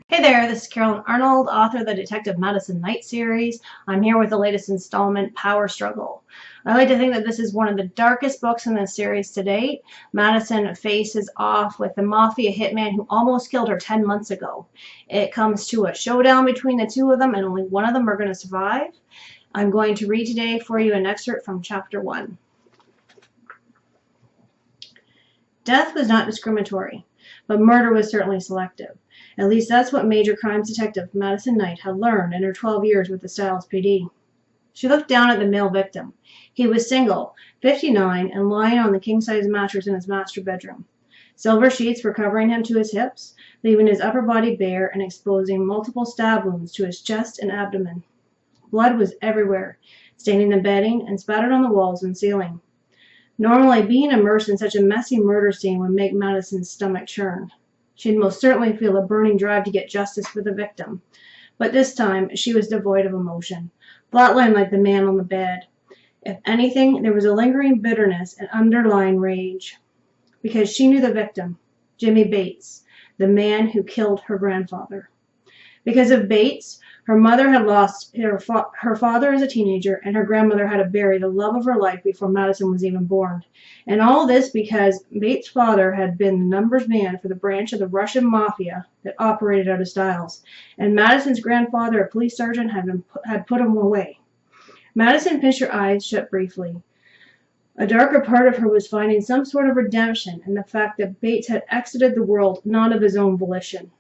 Hey there, this is Carolyn Arnold, author of the Detective Madison Knight series. I'm here with the latest installment, Power Struggle. I like to think that this is one of the darkest books in this series to date. Madison faces off with the mafia hitman who almost killed her 10 months ago. It comes to a showdown between the two of them, and only one of them are going to survive. I'm going to read today for you an excerpt from Chapter 1. Death was not discriminatory, but murder was certainly selective. At least that's what Major Crimes Detective Madison Knight had learned in her 12 years with the Styles PD. She looked down at the male victim. He was single, 59, and lying on the king-size mattress in his master bedroom. Silver sheets were covering him to his hips, leaving his upper body bare and exposing multiple stab wounds to his chest and abdomen. Blood was everywhere, staining the bedding and spattered on the walls and ceiling. Normally, being immersed in such a messy murder scene would make Madison's stomach churn. She'd most certainly feel a burning drive to get justice for the victim. But this time, she was devoid of emotion, flatlined like the man on the bed. If anything, there was a lingering bitterness and underlying rage. Because she knew the victim, Jimmy Bates, the man who killed her grandfather. Because of Bates, her mother had lost her father as a teenager, and her grandmother had to bury the love of her life before Madison was even born. And all this because Bates' father had been the numbers man for the branch of the Russian mafia that operated out of Styles, and Madison's grandfather, a police sergeant, had put him away. Madison pinched her eyes shut briefly. A darker part of her was finding some sort of redemption in the fact that Bates had exited the world not of his own volition.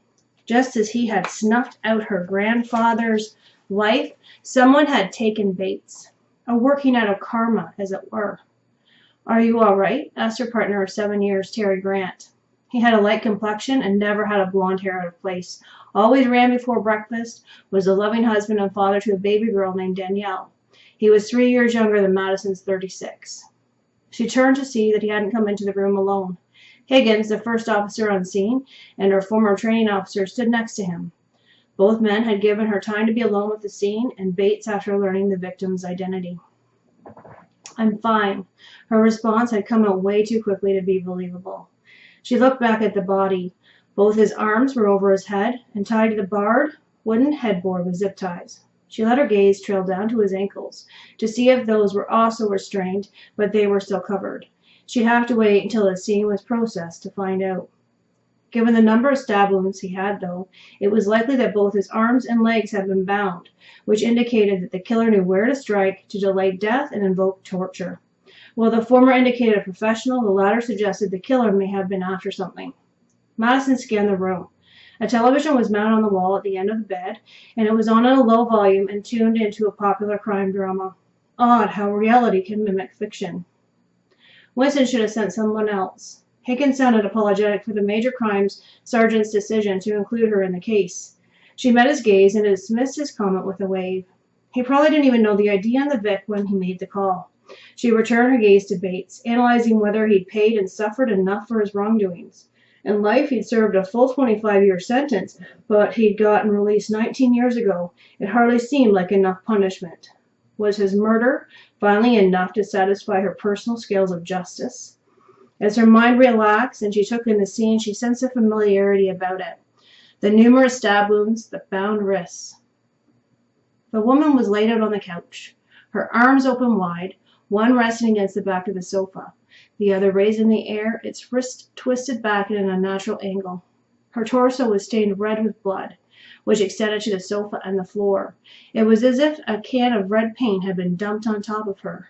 Just as he had snuffed out her grandfather's life, someone had taken Bates, a working out of karma, as it were. "Are you all right?" asked her partner of 7 years, Terry Grant. He had a light complexion and never had a blonde hair out of place, always ran before breakfast, was a loving husband and father to a baby girl named Danielle. He was 3 years younger than Madison's 36. She turned to see that he hadn't come into the room alone. Higgins, the first officer on scene, and her former training officer stood next to him. Both men had given her time to be alone with the scene and Bates after learning the victim's identity. "I'm fine." Her response had come out way too quickly to be believable. She looked back at the body. Both his arms were over his head and tied to the barred wooden headboard with zip ties. She let her gaze trail down to his ankles to see if those were also restrained, but they were still covered. She'd have to wait until the scene was processed to find out. Given the number of stab wounds he had, though, it was likely that both his arms and legs had been bound, which indicated that the killer knew where to strike to delay death and invoke torture. While the former indicated a professional, the latter suggested the killer may have been after something. Madison scanned the room. A television was mounted on the wall at the end of the bed, and it was on at a low volume and tuned into a popular crime drama. Odd how reality can mimic fiction. Winston should have sent someone else. Higgins sounded apologetic for the major crimes sergeant's decision to include her in the case. She met his gaze and dismissed his comment with a wave. He probably didn't even know the ID on the Vic when he made the call. She returned her gaze to Bates, analyzing whether he'd paid and suffered enough for his wrongdoings. In life, he'd served a full 25-year sentence, but he'd gotten released 19 years ago. It hardly seemed like enough punishment. Was his murder finally enough to satisfy her personal scales of justice? As her mind relaxed and she took in the scene, she sensed a familiarity about it. The numerous stab wounds, the bound wrists. The woman was laid out on the couch, her arms open wide, one resting against the back of the sofa, the other raised in the air, its wrist twisted back at an unnatural angle. Her torso was stained red with blood, which extended to the sofa and the floor. It was as if a can of red paint had been dumped on top of her.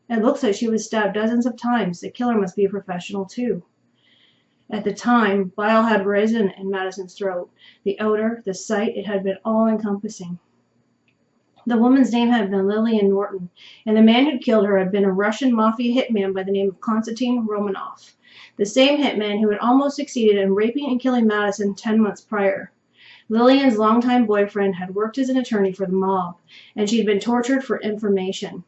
It looks like she was stabbed dozens of times. The killer must be a professional, too. At the time, bile had risen in Madison's throat. The odor, the sight, it had been all-encompassing. The woman's name had been Lillian Norton, and the man who'd killed her had been a Russian mafia hitman by the name of Konstantin Romanov, the same hitman who had almost succeeded in raping and killing Madison 10 months prior. Lillian's longtime boyfriend had worked as an attorney for the mob, and she'd been tortured for information.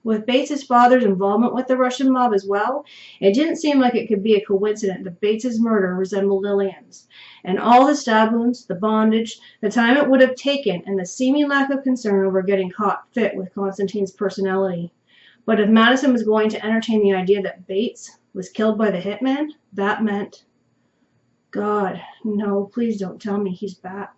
With Bates's father's involvement with the Russian mob as well, it didn't seem like it could be a coincidence that Bates's murder resembled Lillian's. And all the stab wounds, the bondage, the time it would have taken, and the seeming lack of concern over getting caught fit with Konstantin's personality. But if Madison was going to entertain the idea that Bates was killed by the hitman, that meant God, no, please don't tell me he's back.